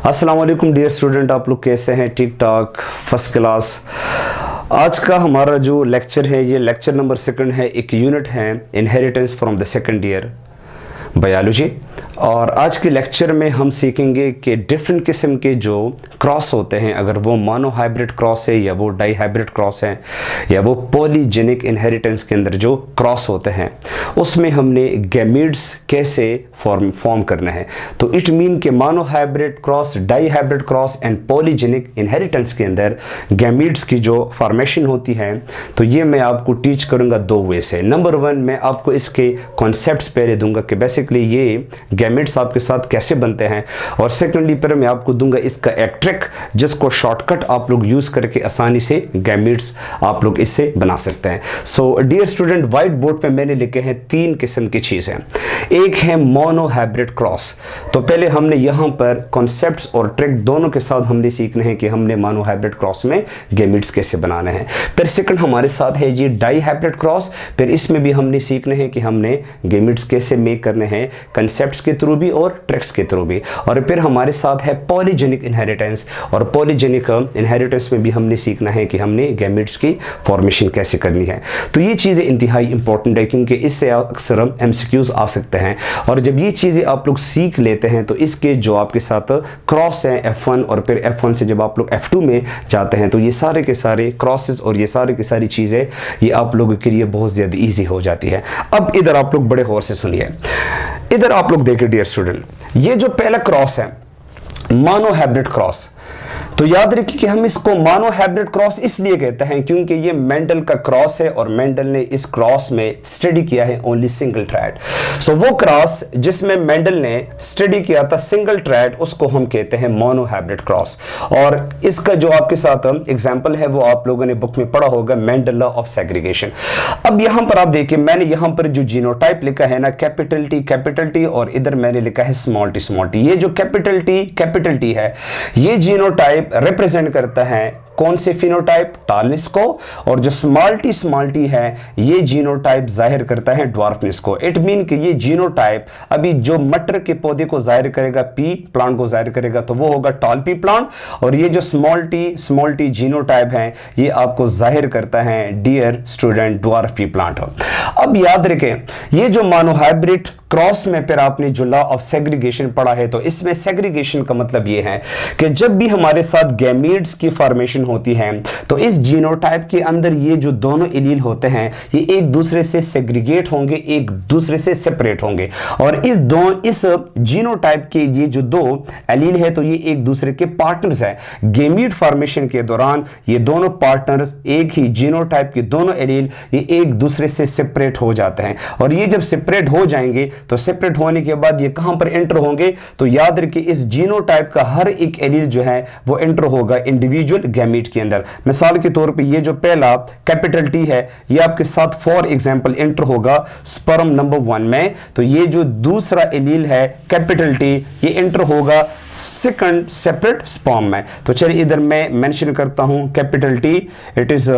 अस्सलाम वालेकुम dear student, आप लोग कैसे हैं? ठीक ठाक, फर्स्ट क्लास। आज का हमारा जो लेक्चर है ये लेक्चर नंबर 2 है। एक यूनिट है inheritance from the second year biology. और आज के लेक्चर में हम सीखेंगे कि डिफरेंट किस्म के जो क्रॉस होते हैं, अगर वो मोनो हाइब्रिड क्रॉस है या वो डाई हाइब्रिड क्रॉस है या वो पॉलीजेनिक इनहेरिटेंस के अंदर जो क्रॉस होते हैं, उसमें हमने गैमीड्स कैसे फॉर्म करना है। तो इट मीन के mono hybrid cross, di hybrid cross and polygenic inheritance के अंदर गैमीड्स की जो फॉर्मेशन होती है, तो ये मैं आपको टीच करूंगा 2 वे से। नंबर 1, मैं आपको इसके कॉन्सेप्ट्स पहले दूंगा कि बेसिकली ये गैमेट्स आपके साथ कैसे बनते हैं, और सेकेंडली पर मैं आपको दूंगा इसका एक ट्रिक जिसको शॉर्टकट आप लोग यूज करके आसानी से गैमेट्स आप लोग इससे बना सकते हैं। So dear student, white board पे मैंने लिखे हैं 3 किस्म की चीजें। एक है मोनो हाइब्रिड क्रॉस। तो पहले हमने यहां पर कॉन्सेप्ट्स और ट्रिक दोनों के साथ हमने सीखना है कि हमने मोनो हाइब्रिड क्रॉस में गैमेट्स कैसे बनाना है। फिर सेकंड हमारे साथ है जी डाई हाइब्रिड क्रॉस। फिर इसमें भी हमने सीखना है कि हमने गैमेट्स कैसे मेक करने हैं, कंसेप्ट्स के थ्रू भी और ट्रिक्स के थ्रू भी। और फिर हमारे साथ है पॉलीजेनिक इनहेरिटेंस, और पॉलीजेनिक इनहेरिटेंस में भी हमने सीखना है कि हमने गैमेट्स की फॉर्मेशन कैसे करनी है। तो ये चीज़ें इंतहाई इंपॉर्टेंट है क्योंकि इससे अक्सर एमसीक्यूज आ सकते हैं, और जब ये चीज़ें आप लोग सीख लेते हैं तो इसके जो आपके साथ क्रॉस है F1, और फिर F1 से जब आप लोग F2 में जाते हैं तो ये सारे के सारे क्रॉसेस और ये सारे की सारी चीज़ें ये आप लोगों के लिए बहुत ज़्यादा ईजी हो जाती है। अब इधर आप लोग बड़े गौर से सुनिए, इधर आप लोग देखिए डियर स्टूडेंट, ये जो पहला क्रॉस है मोनो हाइब्रिड क्रॉस, तो याद रखिए कि हम इसको मोनो हाइब्रिड क्रॉस इसलिए कहते हैं क्योंकि ये मेंडल का क्रॉस है, और मेंडल ने इस क्रॉस में स्टडी किया है ओनली सिंगल थ्रेड। सो वो क्रॉस जिसमें मेंडल ने स्टडी किया था सिंगल थ्रेड, उसको हम कहते हैं मोनो हाइब्रिड क्रॉस। और इसका जो आपके साथ एग्जांपल है वो आप लोगों ने बुक में पढ़ा होगा, मेंडल लॉ ऑफ सेग्रीगेशन। अब यहां पर आप देखिए, मैंने यहां पर जो जीनोटाइप लिखा है ना, कैपिटल टी, और इधर मैंने लिखा है स्मॉल टी। ये जो कैपिटल टी है, ये जीनोटाइप रिप्रेजेंट करता है कौन से फिनोटाइप, टालनेस को, और जो स्मॉल टी है ये जीनोटाइप जाहिर करता है ड्वार्फनेस को। इट मीन कि ये जीनोटाइप अभी जो मटर के पौधे को जाहिर करेगा, पी प्लांट को जाहिर करेगा, तो वो होगा टॉल पी प्लांट, और ये जो स्मॉल टी जीनोटाइप है ये आपको जाहिर करता है dear student dwarf pea plant. अब याद रखें, ये जो मोनोहाइब्रिड क्रॉस में फिर आपने जो लॉ ऑफ सेग्रीगेशन पढ़ा है, तो इसमें सेग्रीगेशन का मतलब ये है कि जब भी हमारे साथ गैमीड्स की फॉर्मेशन होती है तो इस जीनोटाइप के अंदर ये जो दोनों एलील होते हैं ये एक दूसरे से सेग्रीगेट होंगे, एक दूसरे से सेपरेट होंगे, और इस जीनोटाइप के ये जो 2 एलील है तो ये एक दूसरे के पार्टनर्स हैं। गैमीड फॉर्मेशन के दौरान ये दोनों पार्टनर्स, एक ही जीनोटाइप के दोनों एलील, ये एक दूसरे से सेपरेट हो जाते हैं, और ये जब सेपरेट हो जाएंगे तो सेपरेट होने के बाद ये कहां पर एंटर होंगे, तो याद रखिए इस जीनोटाइप का हर एक एलील जो है वो एंटर होगा इंडिविजुअल गैमीट के अंदर। मिसाल के तौर पे ये जो पहला कैपिटल टी है ये आपके साथ फॉर एग्जांपल एंटर होगा स्पर्म नंबर 1 में, तो ये जो दूसरा एलील है कैपिटल टी ये एंटर होगा सेकंड सेपरेट स्पर्म में। तो चलिए इधर मैं मेंशन करता हूं capital T, it is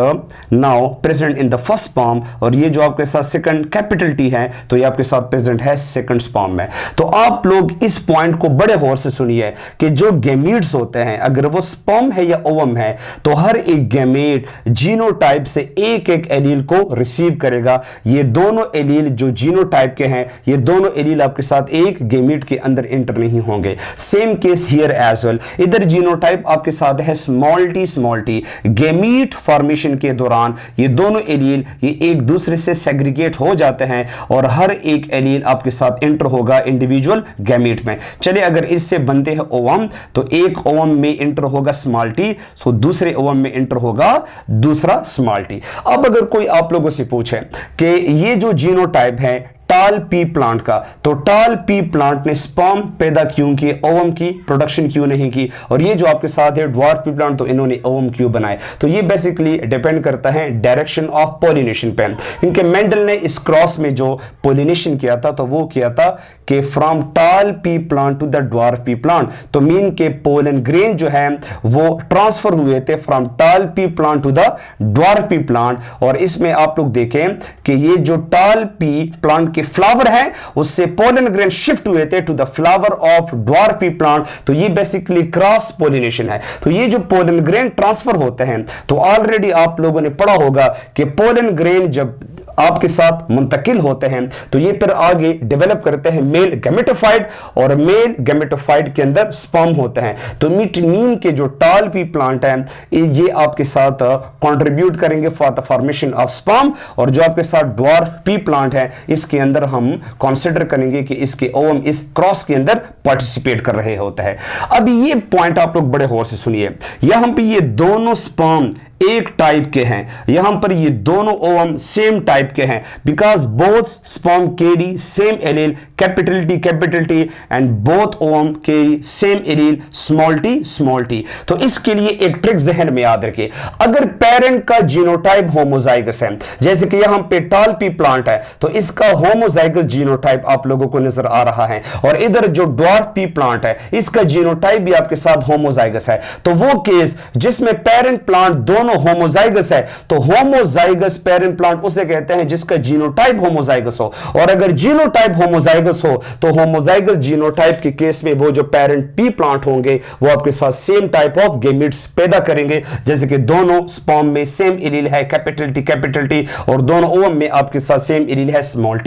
now present in the first sperm, और ये जो आपके साथ सेकंड कैपिटल टी है तो ये आपके साथ प्रेजेंट है सेकंड स्पर्म में। तो आप लोग इस पॉइंट को बड़े गौर से सुनिए कि जो गैमीट्स होते हैं अगर वो स्पर्म है या ओवम है तो हर एक गैमीट जीनोटाइप से एक एक एलील को रिसीव करेगा। ये दोनों एलील जो जीनोटाइप के हैं ये दोनों एलील आपके साथ एक गैमीट के अंदर एंटर नहीं होंगे। Same case here as well, इधर जीनोटाइप आपके साथ है स्मॉल टी। गैमीट फॉर्मेशन के दौरान ये दोनों एलील ये एक दूसरे से सेग्रीगेट हो जाते हैं और हर एक एलील आपके साथ एंटर होगा इंडिविजुअल गैमीट में। चलिए अगर इससे बनते हैं ओवम, तो एक ओवम में एंटर होगा स्मॉल टी, सो दूसरे ओवम में एंटर होगा दूसरा स्मॉल टी। अब अगर कोई आप लोगों से पूछे कि ये जो जीनोटाइप है टाल पी प्लांट का, तो टाल पी प्लांट ने स्पर्म पैदा क्यों किए, ओवम की प्रोडक्शन क्यों नहीं की, और ये जो आपके साथ है ड्वार्फ पी प्लांट तो इन्होंने ओवम क्यों बनाए। तो ये बेसिकली डिपेंड करता है डायरेक्शन ऑफ पॉलिनेशन पे। इनके मेंडल ने इस क्रॉस में जो पॉलिनेशन किया था तो वो किया था कि from tall pea plant to the dwarf pea plant, तो मीन के पोलन ग्रेन जो है वो ट्रांसफर हुए थे from tall pea plant to the dwarf pea plant. और इसमें आप लोग देखें कि ये जो टाल पी प्लांट के फ्लावर है उससे पोलन ग्रेन शिफ्ट हुए थे to the flower of dwarf pea plant, तो ये बेसिकली क्रॉस पोलिनेशन है। तो ये जो पोलन ग्रेन ट्रांसफर होते हैं, तो ऑलरेडी आप लोगों ने पढ़ा होगा कि पोलन ग्रेन जब आपके साथ मुंतकिल होते हैं तो ये फिर आगे डेवलप करते हैं मेल गैमेटोफाइट, और मेल गैमेटोफाइट के अंदर स्पर्म होते हैं। तो नीम के जो टाल पी प्लांट है ये आपके साथ कंट्रीब्यूट करेंगे for the formation of sperm, और जो आपके साथ ड्वार्फ पी प्लांट है इसके अंदर हम कंसीडर करेंगे कि इसके ओवम इस क्रॉस के अंदर पार्टिसिपेट कर रहे होते हैं। अब ये पॉइंट आप लोग बड़े गौर से सुनिए, यहां पे ये दोनों स्पर्म एक टाइप के हैं, यहां पर ये दोनों ओवम सेम टाइप के हैं, because both sperm carry same allele capital T and both ovum carry same allele small T. तो इसके लिए एक ट्रिक जहन में याद रखिए, अगर पेरेंट का जीनोटाइप होमोजाइगस है, जैसे कि यहां पे टाल पी प्लांट है तो इसका होमोजाइगस जीनोटाइप आप लोगों को नजर आ रहा है, और इधर जो ड्वार्फ पी प्लांट है इसका जीनोटाइप भी आपके साथ होमोजाइगस है। तो वो केस जिसमें पेरेंट प्लांट दोनों होमोजाइगस है, तो होमोजाइगस पेरेंट प्लांट उसे कहते हैं जिसका जीनोटाइप होमोजाइगस हो, और अगर जीनोटाइप होमोजाइगस हो तो होमोजाइगस जीनोटाइप के केस में वो जो पेरेंट पी प्लांट होंगे वो आपके साथ सेम टाइप ऑफ गेमिट्स पैदा करेंगे, जैसे कि दोनों स्पर्म में सेम एलील है कैपिटल टी, और दोनों ओवम में आपके साथ सेम एलील है स्मॉल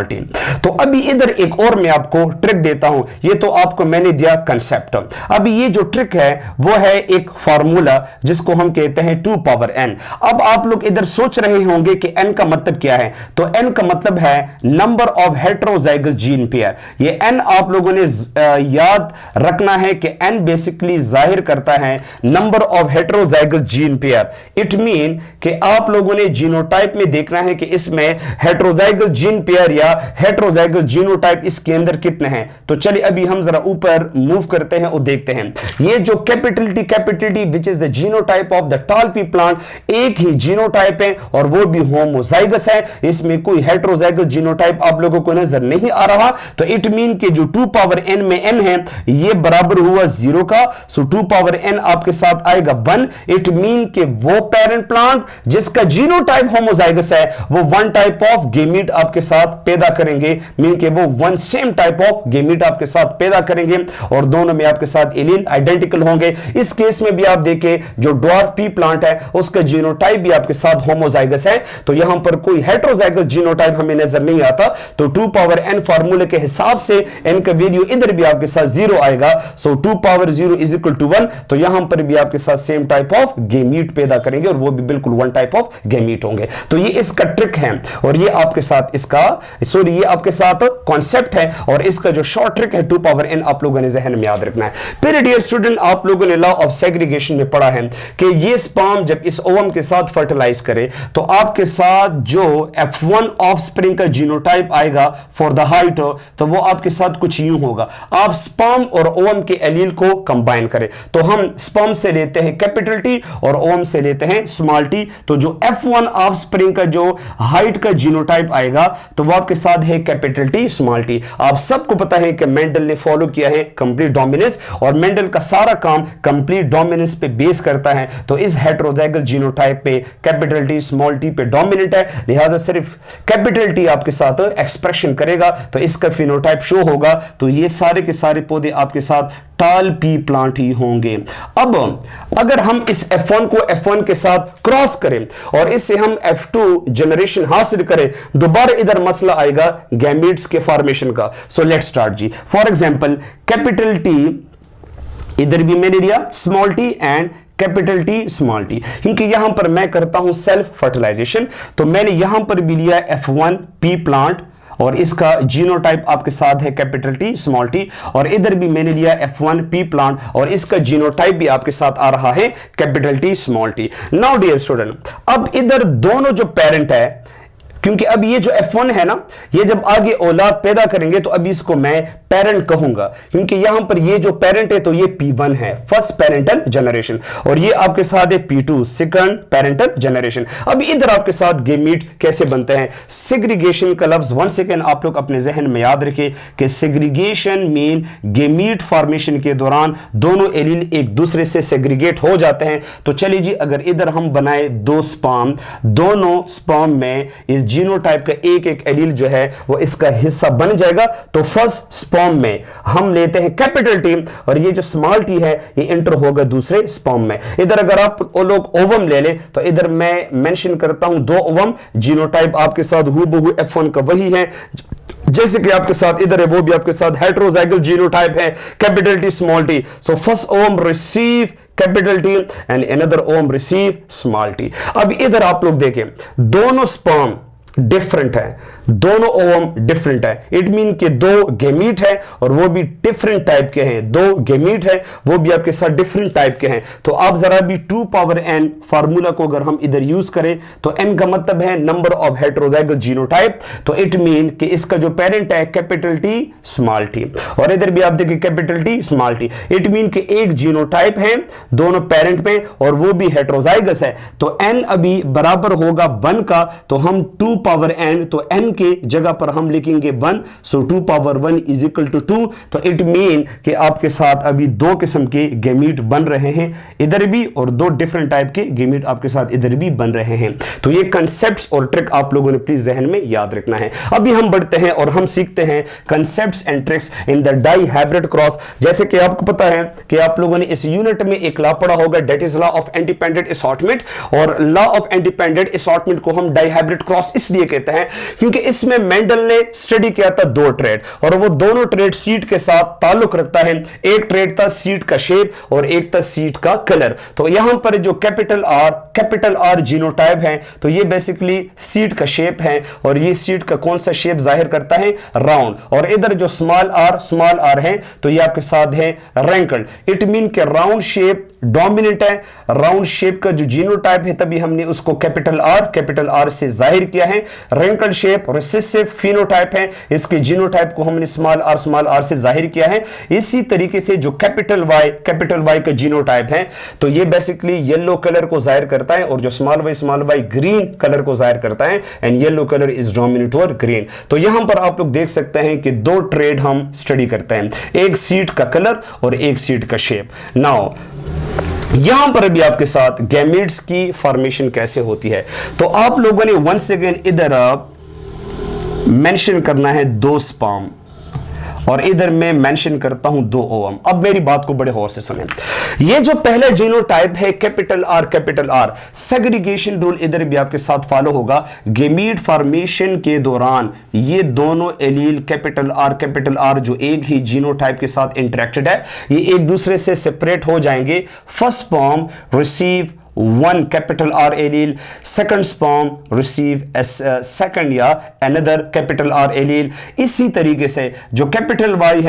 टी। तो अभी इधर एक और मैं आपको ट्रिक देता हूं, ये तो आपको मैंने दिया कंसेप्ट, अभी ये जो ट्रिक है वो है एक फार्मूला जिसको हम कहते हैं 2 पावर n। अब आप लोग इधर सोच रहे होंगे कि n का मतलब क्या है, तो n का मतलब है number of heterozygous gene pair. ये n आप लोगों ने याद रखना है कि n बेसिकली जाहिर करता है number of heterozygous gene pair. It mean कि आप लोगों ने जीनोटाइप में देखना है कि इसमें हेटेरोजाइगस जीन पेयर या हेटेरोजाइगस जीनोटाइप इसके अंदर कितने हैं। तो चलिए अभी हम जरा ऊपर मूव करते हैं और देखते हैं, ये जो capital T which is the genotype of the टाल पी प्लांट, एक ही जीनोटाइप है और वो भी होमोजाइगस है, इसमें कोई हेटेरोजाइगस जीनोटाइप आप लोगों को नजर नहीं आ रहा। तो इट मीन कि जो 2 पावर n में n है ये बराबर हुआ 0 का, सो 2 पावर n आपके साथ आएगा 1। इट मीन कि वो पेरेंट प्लांट जिसका जीनोटाइप होमोजाइगस है वो वन टाइप ऑफ गेमीट आपके साथ पैदा करेंगे, मीन कि वो one same type of gamete आपके साथ पैदा करेंगे और दोनों में आपके साथ एलील आइडेंटिकल होंगे। इस केस में भी आप देखें जो ड्वार्फ पी प्लांट है उसका जीनोटाइप भी आपके साथ होमोजाइगस है, तो यहां पर कोई हेटेरोजाइगस जीनोटाइप हमें नजर नहीं आता। तो 2 पावर n फार्मूले के हिसाब से n का वैल्यू इधर भी आपके साथ 0 आएगा, सो 2 पावर 0 इज इक्वल टू 1। तो यहां पर भी आपके साथ सेम टाइप ऑफ गेमीट पैदा करेंगे और वो भी बिल्कुल वन टाइप ऑफ गेमीट होंगे। तो ये इसका ट्रिक है और ये आपके साथ इसका ये आपके साथ कॉन्सेप्ट है और इसका जो शॉर्ट ट्रिक है 2 पावर n आप लोगों ने जहन में याद रखना है। फिर डियर स्टूडेंट आप लोगों ने लॉ ऑफ सेग्रीगेशन में पढ़ा है कि ये स्पर्म जब इस ओवम के साथ फर्टिलाइज करे तो आपके साथ जो F1 ऑफस्प्रिंग का जीनोटाइप आएगा फॉर द हाइट, तो वो आपके साथ कुछ यूं होगा। आप स्पर्म और ओवम के एलील को कंबाइन करें तो हम स्पर्म से लेते हैं कैपिटल टी और ओवम से लेते हैं स्मॉल टी, तो जो F1 ऑफस्प्रिंग का जो हाइट का जीनोटाइप आएगा तो वो आपके साथ है कैपिटल टी स्मॉल टी। आप सबको पता है कि मेंडल ने फॉलो किया है कंप्लीट डोमिनेंस और मेंडल का सारा काम कंप्लीट डोमिनेंस पे बेस करता है। तो इस हेटेरोजाइगस जीनोटाइप पे कैपिटल टी स्मॉल टी पे डोमिनेंट है, लिहाजा सिर्फ कैपिटल टी आपके साथ एक्सप्रेशन करेगा तो इसका फिनोटाइप शो होगा। तो ये सारे के सारे पौधे आपके साथ टाल पी प्लांट ही होंगे। अब अगर हम इस F1 को F1 के साथ क्रॉस करें और इससे हम F2 जनरेशन हासिल करें, दोबारा इधर मसला आएगा गैमीट्स के फॉर्मेशन का। सो लेट्स स्टार्ट जी। फॉर एग्जांपल कैपिटल टी, इधर भी मैंने लिया small T and capital T small T, क्योंकि यहां पर मैं करता हूं सेल्फ फर्टिलाइजेशन, तो मैंने यहां पर भी लिया F1 पी प्लांट और इसका जीनोटाइप आपके साथ है कैपिटल टी स्मॉल टी, और इधर भी मैंने लिया F1 पी प्लांट और इसका जीनोटाइप भी आपके साथ आ रहा है capital T small T. Now dear student अब इधर दोनों जो पेरेंट है, क्योंकि अब ये जो F1 है ना, ये जब आगे औलाद पैदा करेंगे तो अभी इसको मैं पेरेंट कहूंगा, क्योंकि यहां पर ये जो पेरेंट है तो ये P1 है फर्स्ट पेरेंटल जनरेशन और ये आपके साथ है P2 सेकंड पेरेंटल जनरेशन। अब इधर आपके साथ गेमीट कैसे बनते हैं, सेग्रीगेशन का लफ्ज 1 सेकंड आप लोग अपने जहन में याद रखें कि सेग्रीगेशन मीन गेमीट फॉर्मेशन के दौरान दोनों एलील एक दूसरे से सेग्रीगेट हो जाते हैं। तो चलिए जी, अगर इधर हम बनाए 2 स्पर्म, दोनों स्पर्म में इस जीनोटाइप का एक एक एलील जो है वो इसका हिस्सा बन जाएगा। तो फर्स्ट स्पर्म में हम लेते हैं कैपिटल टी और ये जो स्मॉल टी है ये इंटर होगा दूसरे स्पर्म में। इधर अगर आप लोग ओवम ले लें तो इधर मैं मेंशन करता हूं 2 ओवम, जीनोटाइप आपके साथ हूबहू F1 का वही है जैसे कि आपके साथ इधर है, वो भी आपके साथ हेटेरोजाइगल जीनोटाइप है, capital T small T. So first ovum receive capital T and another ovum receive small T. अब इधर आप लोग देखें दोनों स्पर्म डिफरेंट है, दोनों ओवम डिफरेंट है। इट मीन कि 2 गेमीट है और वो भी डिफरेंट टाइप के हैं, 2 गेमीट है वो भी आपके साथ डिफरेंट टाइप के हैं। तो आप जरा भी 2 पावर n फार्मूला को अगर हम इधर यूज करें तो n का मतलब है नंबर ऑफ हेटेरोजाइगल जीनोटाइप। तो इट मीन कि इसका जो पेरेंट है कैपिटल टी स्मॉल टी और इधर भी आप देखिए capital T small T. It mean कि एक जीनोटाइप है दोनों पेरेंट में और वो भी हेटेरोजाइगस है। तो n अभी बराबर होगा 1 का, तो हम 2 पावर n, तो n के जगह पर हम लिखेंगे 1। सो 2 पावर 1 इज इक्वल टू 2। तो इट मीन कि आपके साथ अभी 2 किस्म के गेमीट बन रहे हैं इधर भी और 2 डिफरेंट टाइप के गेमीट आपके साथ इधर भी बन रहे हैं। तो ये कंसेप्ट्स और ट्रिक आप लोगों ने प्लीज जहन में याद रखना है। अभी हम बढ़ते हैं और हम सीखते हैं concepts and tricks in the di hybrid cross. जैसे कि आपको पता है कि आप लोगों ने इस यूनिट में एक लॉ पढ़ा होगा, that is law of independent assortment. और लॉ ऑफ इंडिपेंडेंट असॉर्टमेंट को हम डाई हाइब्रिड क्रॉस इसलिए कहते हैं क्योंकि इसमें मेंडल ने स्टडी किया था 2 ट्रेड और वो दोनों ट्रेड सीड के साथ ताल्लुक रखता है। एक ट्रेड था सीड का शेप और एक था सीड का कलर। तो यहां पर जो कैपिटल आर जीनोटाइप है तो ये बेसिकली सीड का शेप है और ये सीड का कौन सा शेप जाहिर करता है, राउंड। और इधर जो स्मॉल आर है तो ये आपके साथ है रैंकल्ड। इट मीन के राउंड शेप डोमिनेंट है, राउंड शेप का जो जीनोटाइप है तभी हमने उसको कैपिटल आर से जाहिर किया है। रैंकल्ड शेप रिसेसिव फिनोटाइप है, इसके जीनोटाइप को हमने स्मॉल आर से जाहिर किया है। इसी तरीके से जो कैपिटल वाई का जीनोटाइप है तो ये बेसिकली येलो कलर को जाहिर करता है और जो स्मॉल वाई ग्रीन कलर को जाहिर करता है and yellow colour is dominant over green. तो यहां पर आप लोग देख सकते हैं कि 2 ट्रेड हम स्टडी करते हैं, एक सीड का कलर और एक सीड का शेप। नाउ यहां पर भी आपके साथ गैमीट्स की फॉर्मेशन कैसे होती है तो आप लोगों ने वंस अगेन इधर मेंशन करना है 2 स्पर्म और इधर मैं मेंशन करता हूं 2 ओवम। अब मेरी बात को बड़े गौर से सुनें। ये जो पहला जीनोटाइप है कैपिटल आर, सेग्रीगेशन रूल इधर भी आपके साथ फॉलो होगा। गेमीट फॉर्मेशन के दौरान ये दोनों एलील कैपिटल आर जो एक ही जीनोटाइप के साथ इंटरेक्टेड है ये एक दूसरे से सेपरेट हो जाएंगे। First sperm receive 1 capital R allele, second sperm receive second या अनदर कैपिटल आर एलील। इसी तरीके से जो कैपिटल वाई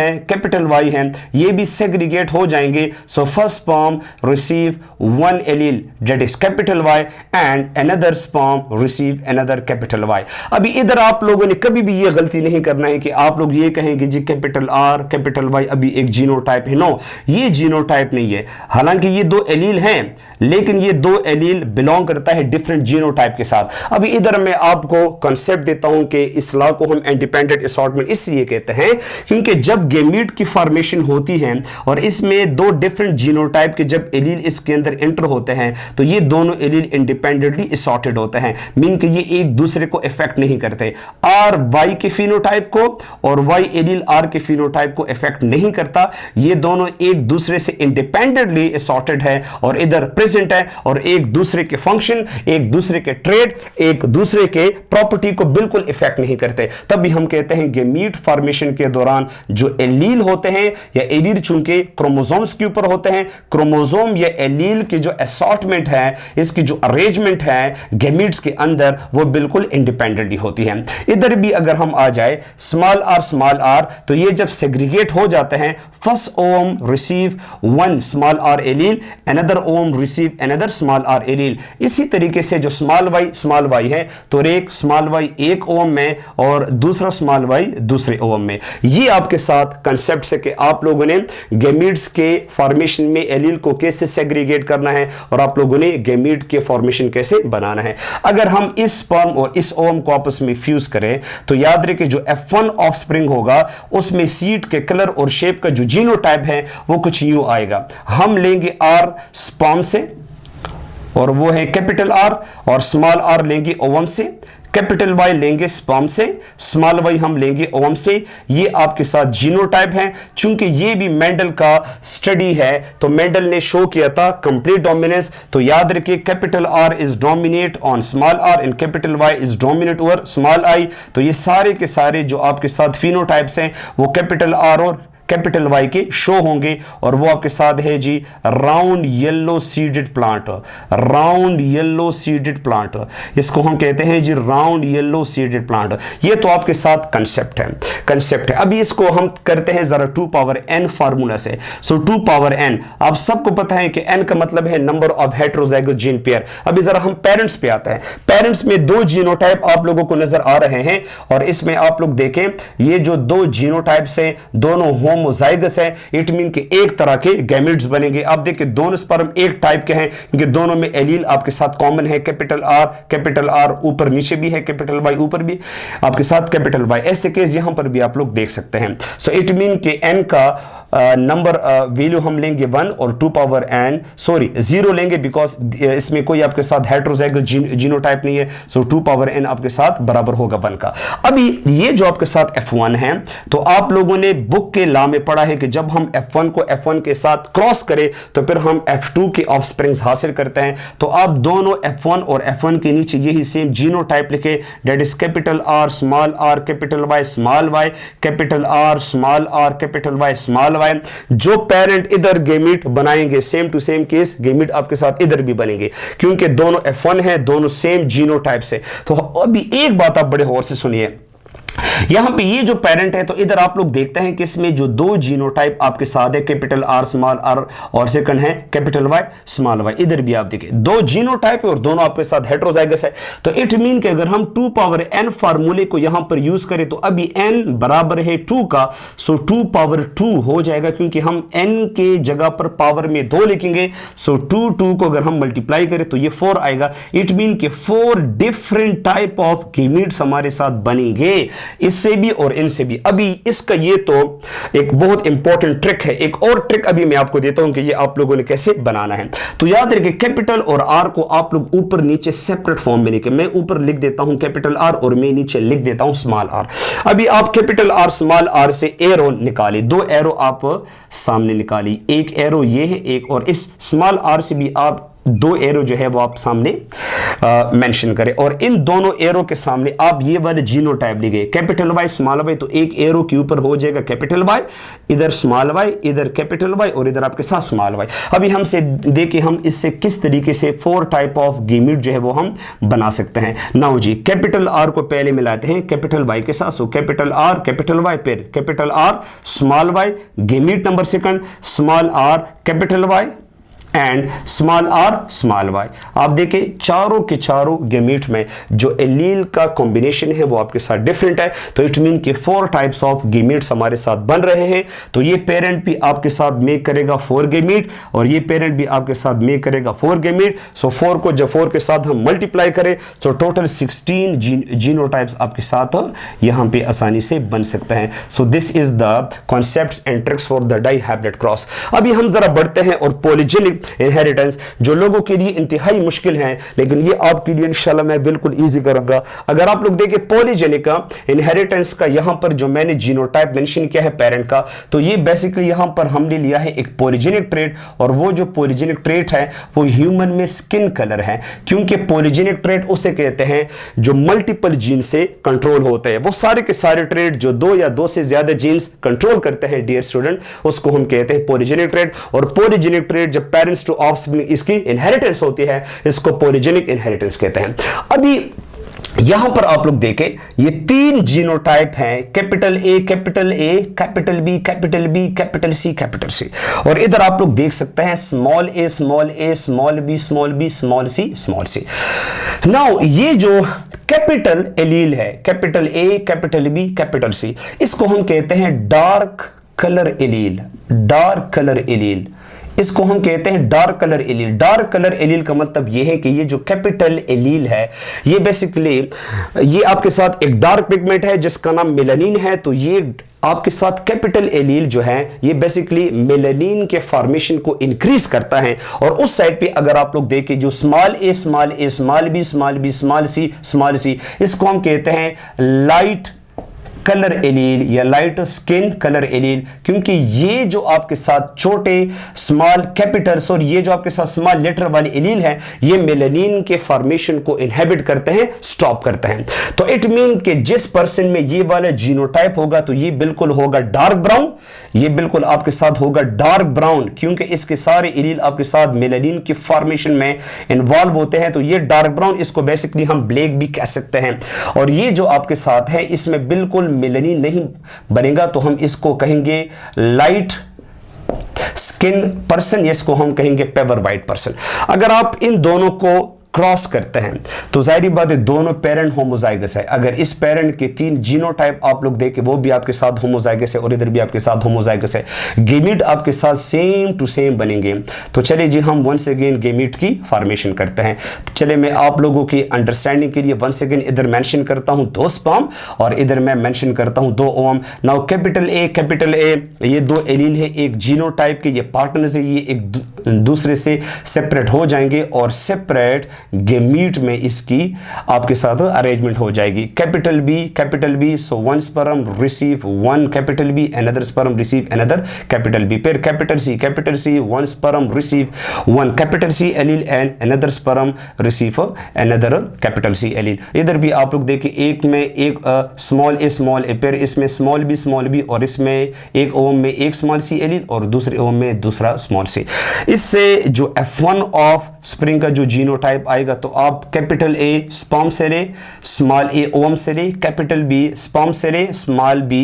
है ये भी सेग्रीगेट हो जाएंगे। So first sperm receive 1 allele that is capital Y and another sperm receive another capital Y. अभी इधर आप लोगों ने कभी भी ये गलती नहीं करना है कि आप लोग ये कहेंगे G capital R capital Y अभी एक जीनोटाइप है। नो, ये जीनोटाइप नहीं है। हालांकि ये 2 एलील हैं लेकिन ये 2 एलील बिलोंग करता है डिफरेंट जीनोटाइप के साथ। अभी इधर मैं आपको कॉन्सेप्ट देता हूं कि इस लॉ को हम इंडिपेंडेंट असॉर्टमेंट इसलिए कहते हैं क्योंकि जब गेमीट की फॉर्मेशन होती है और इसमें 2 डिफरेंट जीनोटाइप के जब एलील इसके अंदर एंटर होते हैं तो ये दोनों एलील इंडिपेंडेंटली असॉर्टेड होते हैं। मीन कि ये एक दूसरे को इफेक्ट नहीं करते। आर वाई के फिनोटाइप को और वाई एलील आर के फिनोटाइप को इफेक्ट नहीं करता। ये दोनों एक दूसरे से इंडिपेंडेंटली असॉर्टेड है और इधर प्रेजेंट है और एक दूसरे के फंक्शन, एक दूसरे के ट्रेड, एक दूसरे के प्रॉपर्टी को बिल्कुल इफेक्ट नहीं करते। तभी हम कहते हैं गेमीट फॉर्मेशन के दौरान जो एलील होते हैं या एलील चूंकि क्रोमोसोम्स के ऊपर होते हैं, क्रोमोसोम या एलील की जो असॉर्टमेंट है, इसकी जो अरेंजमेंट है गेमीट्स के अंदर वो बिल्कुल इंडिपेंडेंटली होती है। इधर भी अगर हम आ जाए स्मॉल आर तो ये जब सेग्रीगेट हो जाते हैं first ovum receive 1 small R allele, another ovum receive another small R allele. इसी तरीके से जो स्मॉल वाई है तो एक स्मॉल वाई एक ओवम में और दूसरा स्मॉल वाई दूसरे ओवम में। ये आपके साथ कंसेप्ट है कि आप लोगों ने गेमीट्स के फॉर्मेशन में एलील को कैसे सेग्रीगेट करना है और आप लोगों ने गेमीट के फॉर्मेशन कैसे बनाना है। अगर हम इस स्पर्म और इस ओवम को आपस में फ्यूज करें तो याद रखें जो F1 ऑफस्प्रिंग होगा उसमें सीड के कलर और शेप का जो जीनोटाइप है वो कुछ यूं आएगा। हम लेंगे आर स्पर्म से और वो है कैपिटल आर और स्मॉल आर लेंगे ओवम से। कैपिटल वाई लेंगे स्पर्म से, स्मॉल वाई हम लेंगे ओवम से। ये आपके साथ जीनोटाइप है। चूंकि ये भी मेंडल का स्टडी है तो मेंडल ने शो किया था कंप्लीट डोमिनेंस। तो याद रखिए capital R is dominate on small R and capital Y is dominate over small I. तो ये सारे के सारे जो आपके साथ फिनोटाइप्स हैं वो कैपिटल आर और कैपिटल वाई के शो होंगे। और वो आपके साथ है जी round yellow seeded plant, round yellow seeded plant, इसको हम कहते हैं जी राउंड येलो सीडेड प्लांट। ये तो आपके साथ कंसेप्ट है, कंसेप्ट है। अभी इसको हम करते हैं जरा 2 पावर n फार्मूला से। सो 2 पावर n, आप सबको पता है कि n का मतलब है number of heterozygous gene pair. अभी जरा हम पेरेंट्स पे आते हैं। पेरेंट्स में 2 जीनोटाइप आप लोगों को नजर आ रहे हैं और इसमें आप लोग देखें ये जो 2 जीनोटाइप्स हैं दोनों होमोजाइगस है। इट मीन कि एक तरह के गैमेट्स बनेंगे। आप देखिए दोनों स्पर्म एक टाइप के हैं क्योंकि दोनों में एलील आपके साथ कॉमन है। कैपिटल आर ऊपर नीचे भी है, कैपिटल वाई ऊपर भी आपके साथ कैपिटल वाई। ऐसे केस यहां पर भी आप लोग देख सकते हैं। सो इट मीन कि n का नंबर वैल्यू हम लेंगे 1 और 2 पावर n सॉरी 0 लेंगे बिकॉज इसमें कोई आपके साथ हेटेरोजाइगस जीनोटाइप नहीं है। सो 2 पावर n आपके साथ बराबर होगा 1 का। अभी ये जो आपके साथ F1 है तो आप लोगों ने बुक के लॉ में पढ़ा है कि जब हम F1 को F1 के साथ क्रॉस करें तो फिर हम F2 के ऑफस्प्रिंग्स हासिल करते हैं। तो आप दोनों F1 और F1 के नीचे यही सेम जीनोटाइप लिखे, that is capital R small r capital Y small y, capital R small r capital Y small y। जो पेरेंट इधर गेमीट बनाएंगे same to same case gamete आपके साथ इधर भी बनेंगे क्योंकि दोनों F1 है, दोनों सेम जीनोटाइप से। तो अभी एक बात आप बड़े गौर से सुनिए, यहां पे ये जो पेरेंट है तो इधर आप लोग देखते हैं कि इसमें जो 2 जीनोटाइप आपके साथ है कैपिटल R स्मॉल r और सेकंड है कैपिटल Y स्मॉल y। इधर भी आप देखिए 2 जीनोटाइप है और दोनों आपके साथ हेटेरोजाइगस है। तो इट मीन कि अगर हम 2 पावर n फार्मूले को यहां पर यूज करें तो अभी n बराबर है 2 का। सो 2 पावर 2 हो जाएगा क्योंकि हम n के जगह पर पावर में 2 लिखेंगे। सो 2 को अगर हम मल्टीप्लाई करें तो ये 4 आएगा। इट मीन कि 4 डिफरेंट टाइप ऑफ गेमीट्स हमारे साथ बनेंगे, इससे भी और इनसे भी। अभी इसका ये तो एक बहुत इंपॉर्टेंट ट्रिक है। एक और ट्रिक अभी मैं आपको देता हूं कि ये आप लोगों ने कैसे बनाना है। तो याद रखिए कैपिटल और आर को आप लोग ऊपर नीचे सेपरेट फॉर्म में लिखे। मैं ऊपर लिख देता हूं कैपिटल आर और मैं नीचे लिख देता हूं स्मॉल आर। अभी आप कैपिटल आर स्मॉल आर से एरो निकालिए, 2 एरो आप सामने निकालिए, एक एरो ये है एक, और इस स्मॉल आर से भी आप 2 एरो जो है वो आप सामने मेंशन करें। और इन दोनों एरो के सामने आप ये वाले जीनोटाइप लिखे कैपिटल वाई स्मॉल वाई। तो एक एरो के ऊपर हो जाएगा कैपिटल वाई, इधर स्मॉल वाई, इधर कैपिटल वाई और इधर आपके साथ स्मॉल वाई। अभी हमसे देखिए हम इससे किस तरीके से 4 टाइप ऑफ गेमीट जो है वो हम बना सकते हैं। नाउ जी कैपिटल आर को पहले मिलाते हैं कैपिटल वाई के साथ। So capital R capital Y फिर capital R small Y, gamete number second small R capital Y and small R small Y. आप देखें चारों के चारों गेमीट में जो एलील का कॉम्बिनेशन है वो आपके साथ डिफरेंट है। तो इट मीन कि 4 टाइप्स ऑफ गेमीट्स हमारे साथ बन रहे हैं। तो ये पेरेंट भी आपके साथ मेक करेगा 4 गेमीट और ये पेरेंट भी आपके साथ मेक करेगा 4 गेमीट। सो 4 को जब 4 के साथ हम मल्टीप्लाई करें तो टोटल 16 जीनोटाइप्स आपके साथ यहां पे आसानी से बन सकते हैं। So this is the concepts and tricks for the dihybrid cross. अभी हम जरा बढ़ते हैं और पॉलीजेनिक इनहेरिटेंस जो लोगों के लिए इंतहाई मुश्किल है, लेकिन ये आपके लिए इंशाल्लाह मैं बिल्कुल इजी करूंगा। अगर आप लोग देखें पॉलीजेनिक इनहेरिटेंस का यहां पर जो मैंने जीनोटाइप मेंशन किया है पेरेंट का, तो ये बेसिकली यहां पर हमने लिया है एक पॉलीजेनिक ट्रेट। और वो जो पॉलीजेनिक ट्रेट है वो ह्यूमन में स्किन कलर है, क्योंकि पॉलीजेनिक ट्रेट उसे कहते हैं जो मल्टीपल जीन से कंट्रोल होते हैं। वो सारे के सारे ट्रेट जो 2 या 2 से ज्यादा जीन्स कंट्रोल करते हैं डियर स्टूडेंट, उसको हम कहते हैं पॉलीजेनिक ट्रेट। और पॉलीजेनिक ट्रेट जब पेरेंट्स टू ऑफस्प्रिंग इसकी इनहेरिटेंस होती है, इसको पॉलीजेनिक इनहेरिटेंस कहते हैं। अभी यहां पर आप लोग देखें ये 3 जीनोटाइप हैं, capital A capital capital B capital C. और इधर आप लोग देख सकते हैं small A small B small C. Now ये जो कैपिटल एलील है capital A capital B capital C, इसको हम कहते हैं डार्क कलर एलील। इसको हम कहते हैं dark colour allele. Dark colour allele का मतलब यह है कि ये जो कैपिटल एलील है ये बेसिकली ये आपके साथ एक डार्क पिगमेंट है जिसका नाम मेलानिन है। तो ये आपके साथ कैपिटल एलील जो है ये बेसिकली मेलानिन के फॉर्मेशन को इंक्रीज करता है। और उस साइड पे अगर आप लोग देखें जो small A small A small B small B small C इसको हम कहते हैं लाइट कलर एलील या लाइट स्किन कलर एलील, क्योंकि ये जो आपके साथ छोटे स्मॉल कैपिटल्स और ये जो आपके साथ स्मॉल लेटर वाले एलील है ये मेलानिन के फॉर्मेशन को इनहिबिट करते हैं, स्टॉप करते हैं। तो इट मीन कि जिस पर्सन में ये वाला जीनोटाइप होगा तो ये बिल्कुल होगा डार्क ब्राउन, ये बिल्कुल आपके साथ होगा डार्क ब्राउन, क्योंकि इसके सारे एलील आपके साथ मेलानिन के फॉर्मेशन में इन्वॉल्व होते हैं। तो ये डार्क ब्राउन, इसको बेसिकली हम ब्लैक भी कह सकते हैं। और ये जो आपके साथ है इसमें बिल्कुल मेलानिन नहीं बनेगा, तो हम इसको कहेंगे लाइट स्किन पर्सन, इसको हम कहेंगे पेपर वाइट पर्सन। अगर आप इन दोनों को क्रॉस करते हैं तो जाहिर बात है दोनों पेरेंट होमोजाइगस है। अगर इस पेरेंट के 3 जीनोटाइप आप लोग देखें वो भी आपके साथ होमोजाइगस है और इधर भी आपके साथ होमोजाइगस है, गेमीट आपके साथ सेम टू सेम बनेंगे। तो चलिए जी हम वंस अगेन गेमीट की फॉर्मेशन करते हैं। तो चलिए मैं आप लोगों की अंडरस्टैंडिंग के लिए वंस अगेन इधर मेंशन करता हूं 2 स्पर्म और इधर मैं मेंशन करता हूं 2 ओवम। नाउ कैपिटल ए ये 2 एलील है एक जीनोटाइप के, ये पार्टनर्स है, ये एक दूसरे से सेपरेट हो जाएंगे और सेपरेट गेमीट में इसकी आपके साथ अरेंजमेंट हो जाएगी। Capital B so one sperm receive one capital B, another sperm receive another capital B. फिर capital C one sperm receive one capital C allele and another sperm receive another capital C allele. इधर भी आप लोग देखिए एक में एक small ए, फिर इसमें स्मॉल बी और इसमें एक ओवम में एक स्मॉल सी एलील और दूसरे ओवम में दूसरा स्मॉल सी। इससे जो F1 ऑफ स्प्रिंग का जो जीनोटाइप आएगा तो आप कैपिटल ए स्पर्म से ले, स्मॉल ए ओवम से ले, कैपिटल बी स्पर्म से ले, स्मॉल बी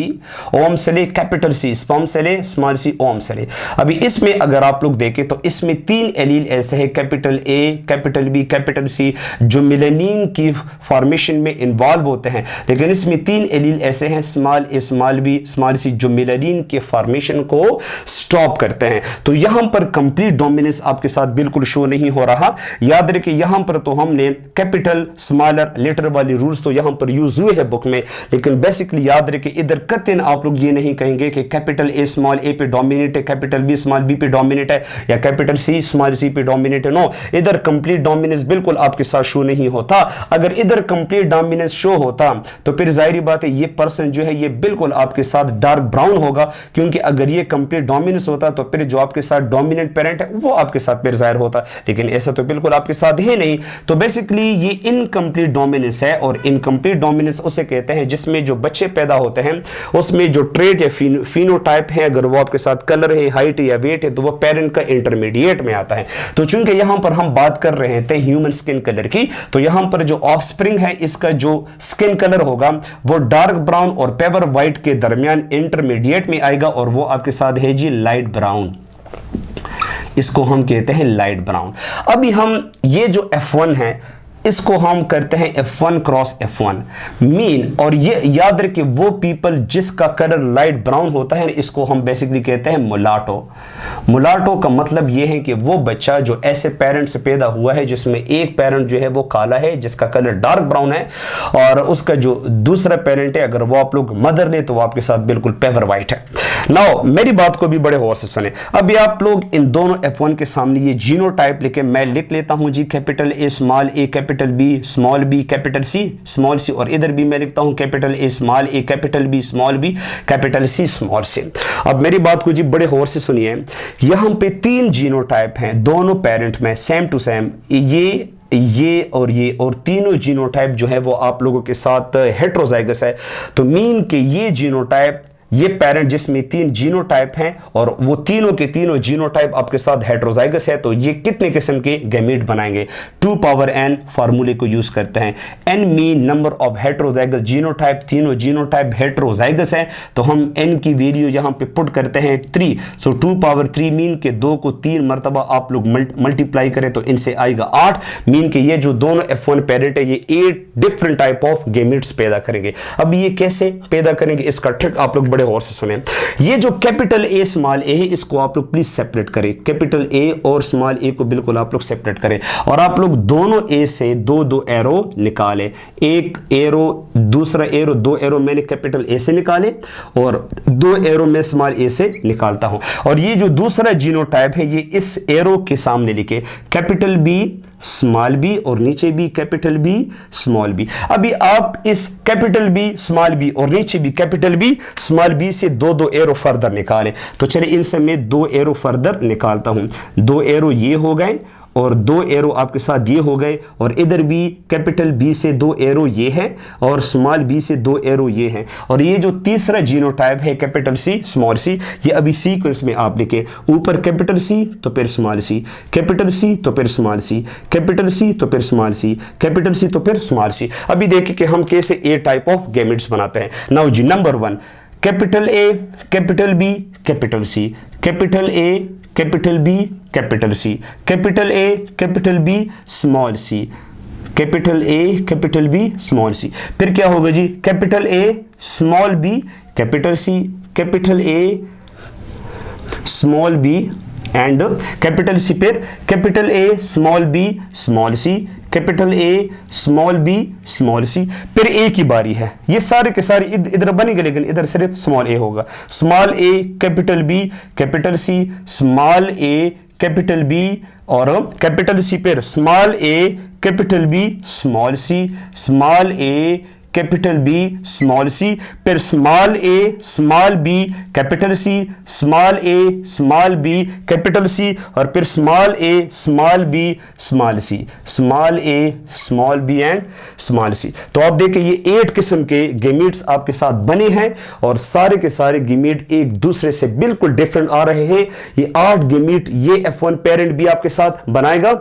ओवम से ले, कैपिटल सी स्पर्म से ले, स्मॉल सी ओवम से ले। अभी इसमें अगर आप लोग देखें तो इसमें 3 एलील ऐसे हैं, capital A, capital B, capital C, जो मेलानिन की फॉर्मेशन में इन्वॉल्व होते हैं। लेकिन इसमें 3 एलील ऐसे हैं, small A small B small सी, जो मेलानिन के फॉर्मेशन को स्टॉप करते हैं। तो यहां पर कंप्लीट डोमिनेंस आपके साथ बिल्कुल शो नहीं हो रहा। याद रखिए यहां पर तो हमने कैपिटल स्मॉलर लेटर वाली रूल्स तो यहां पर यूज हुए हैं बुक में, लेकिन बेसिकली याद रखिए इधर कतई आप लोग ये नहीं कहेंगे कि कैपिटल ए स्मॉल ए पे डोमिनेट है, कैपिटल बी स्मॉल बी पे डोमिनेट है या कैपिटल सी स्मॉल सी पे डोमिनेट है। नो, इधर कंप्लीट डोमिनेंस बिल्कुल आपके साथ शो नहीं होता। अगर इधर कंप्लीट डोमिनेंस शो होता तो फिर जाहिर बात है ये पर्सन जो है ये बिल्कुल आपके साथ डार्क ब्राउन होगा, क्योंकि अगर ये कंप्लीट डोमिनेंस होता तो फिर जो आपके साथ डोमिनेंट पेरेंट है वो आपके साथ फिर जाहिर होता, लेकिन ऐसा तो बिल्कुल आपके साथ है नहीं। तो बेसिकली ये इनकम्प्लीट डोमिनेंस है, और इनकम्प्लीट डोमिनेंस उसे कहते हैं जिसमें जो बच्चे पैदा होते हैं उसमें जो ट्रेट या फिनोटाइप है, अगर वो आपके साथ कलर है, हाइट या वेट है, तो वो पेरेंट का इंटरमीडिएट में आता है। तो चूंकि यहां पर हम बात कर रहे थे ह्यूमन स्किन कलर की, तो यहां पर जो ऑफस्प्रिंग है इसका जो स्किन कलर होगा वो डार्क ब्राउन और पेपर व्हाइट के दरमियान इंटरमीडिएट में आएगा, और वो आपके साथ है जी लाइट ब्राउन, इसको हम कहते हैं लाइट ब्राउन। अभी हम ये जो F1 है इसको हम करते हैं F1 क्रॉस F1 मीन, और ये याद रखें वो पीपल जिसका कलर लाइट ब्राउन होता है इसको हम बेसिकली कहते हैं मुलाटो। मुलाटो का मतलब ये है कि वो बच्चा जो ऐसे पेरेंट से पैदा हुआ है जिसमें एक पेरेंट जो है वो काला है जिसका कलर डार्क ब्राउन है, और उसका जो दूसरा पेरेंट है अगर वो आप लोग मदर ले तो वो आपके साथ बिल्कुल पेपर वाइट है। नाउ मेरी बात को भी बड़े गौर से सुने। अभी आप लोग इन दोनों F1 के सामने ये जीनोटाइप लेके मैं लिख लेता हूं जी, capital A small A, capital B small B, capital C small C, और इधर भी मैं लिखता हूं capital A small A, capital B small B, capital C small C. अब मेरी बात को जी बड़े गौर से सुनिए, यहां पे 3 जीनोटाइप हैं दोनों पेरेंट में सेम टू सेम, ये और तीनों जीनोटाइप जो है वो आप लोगों के साथ हेट्रोजाइगस है। तो मीन के ये जीनोटाइप, ये पेरेंट जिसमें 3 जीनोटाइप हैं और वो तीनों के तीनों जीनोटाइप आपके साथ हेट्रोजाइगस है, तो ये कितने किस्म के गैमीट बनाएंगे? 2 पावर n फार्मूले को यूज करते हैं। n mean number of heterozygous genotype, तीनों जीनोटाइप हेट्रोजाइगस है, तो हम n की वैल्यू यहां पे पुट करते हैं 3। सो 2 पावर 3 मीन के 2 को 3 मरतबा आप लोग मल्टीप्लाई करें तो इनसे आएगा 8, मीन के ये जो दोनों F1 पेरेंट है ये 8 डिफरेंट टाइप ऑफ गैमीट्स पैदा करेंगे। अब ये कैसे पैदा करेंगे इसका ट्रिक आप लोग बड़े थोड़े और से सुने। ये जो कैपिटल ए स्मॉल ए है, इसको आप लोग प्लीज सेपरेट करें। कैपिटल ए और स्मॉल ए को बिल्कुल आप लोग सेपरेट करें और आप लोग दोनों ए से दो दो एरो निकालें। एक एरो, दूसरा एरो, दो एरो मैंने कैपिटल ए से निकाले और दो एरो में स्मॉल ए से निकालता हूं। और ये जो दूसरा जीनोटाइप है, ये इस एरो के सामने लिखे कैपिटल बी स्मॉल बी और नीचे भी कैपिटल बी स्मॉल बी। अभी आप इस कैपिटल बी स्मॉल बी और नीचे भी कैपिटल बी स्मॉल बी से दो दो एरो फर्दर निकालें। तो चलिए इनसे मैं दो एरो फर्दर निकालता हूं। दो एरो ये हो गए और दो एरो आपके साथ ये हो गए और इधर भी कैपिटल बी से दो एरो ये है और स्मॉल बी से दो एरो ये है। और ये जो तीसरा जीनोटाइप है कैपिटल सी स्मॉल सी, ये अभी सीक्वेंस में आप लिखे, ऊपर कैपिटल सी तो फिर स्मॉल सी, कैपिटल सी तो फिर स्मॉल सी, कैपिटल सी तो फिर स्मॉल सी, कैपिटल सी तो फिर स्मॉल सी। अभी देखिए कि हम कैसे ए टाइप ऑफ गैमेट्स बनाते हैं। नाउ जी, number 1, capital A, capital B, capital C, capital A, capital B, capital C, capital A, capital B, small C, capital A, capital B, small C. फिर क्या होगा जी, capital A, small B, capital C, capital A, small B and capital C, फिर capital A, small B, small C, capital A, small B, small C. फिर A की बारी है। ये सारे के सारे इधर बनेंगे लेकिन इधर सिर्फ स्मॉल ए होगा। Small A, capital B, capital C, small A, capital B और कैपिटल सी, फिर small A, capital B, small C, small A, capital B, small C, फिर small A, small B, capital C, small A, small B, capital C और फिर small A, small B, small C, small A, small B and small C. तो आप देखें ये 8 किस्म के gametes आपके साथ बने हैं और सारे के सारे गैमेट एक दूसरे से बिल्कुल डिफरेंट आ रहे हैं। ये 8 गैमेट ये F1 पेरेंट भी आपके साथ बनाएगा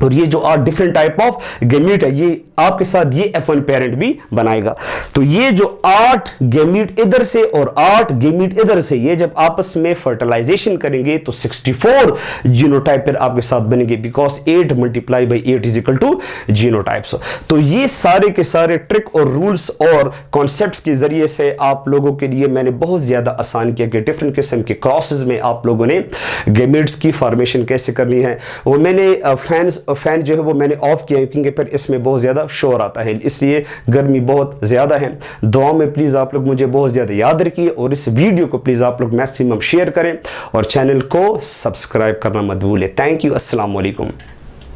और ये जो 8 डिफरेंट टाइप ऑफ गैमेट है ये आपके साथ ये F1 पेरेंट भी बनाएगा। तो ये जो 8 गैमेट इधर से और 8 गैमेट इधर से, ये जब आपस में फर्टिलाइजेशन करेंगे तो 64 जीनोटाइप फिर आपके साथ बनेंगे, because 8 multiply by 8 is equal to genotypes. तो ये सारे के सारे ट्रिक और रूल्स और कॉन्सेप्ट्स के जरिए से आप लोगों के लिए मैंने बहुत ज्यादा आसान किया कि डिफरेंट किस्म के क्रॉसेस में आप लोगों ने गैमेट्स की फॉर्मेशन कैसे करनी है। वो मैंने फैन जो है वो मैंने ऑफ किया क्योंकि फिर इसमें बहुत ज्यादा शोर आता है, इसलिए गर्मी बहुत ज्यादा है। दुआ में प्लीज आप लोग मुझे बहुत ज्यादा याद रखिए और इस वीडियो को प्लीज आप लोग मैक्सिमम शेयर करें और चैनल को सब्सक्राइब करना मत भूलें। थैंक यू, अस्सलाम वालेकुम।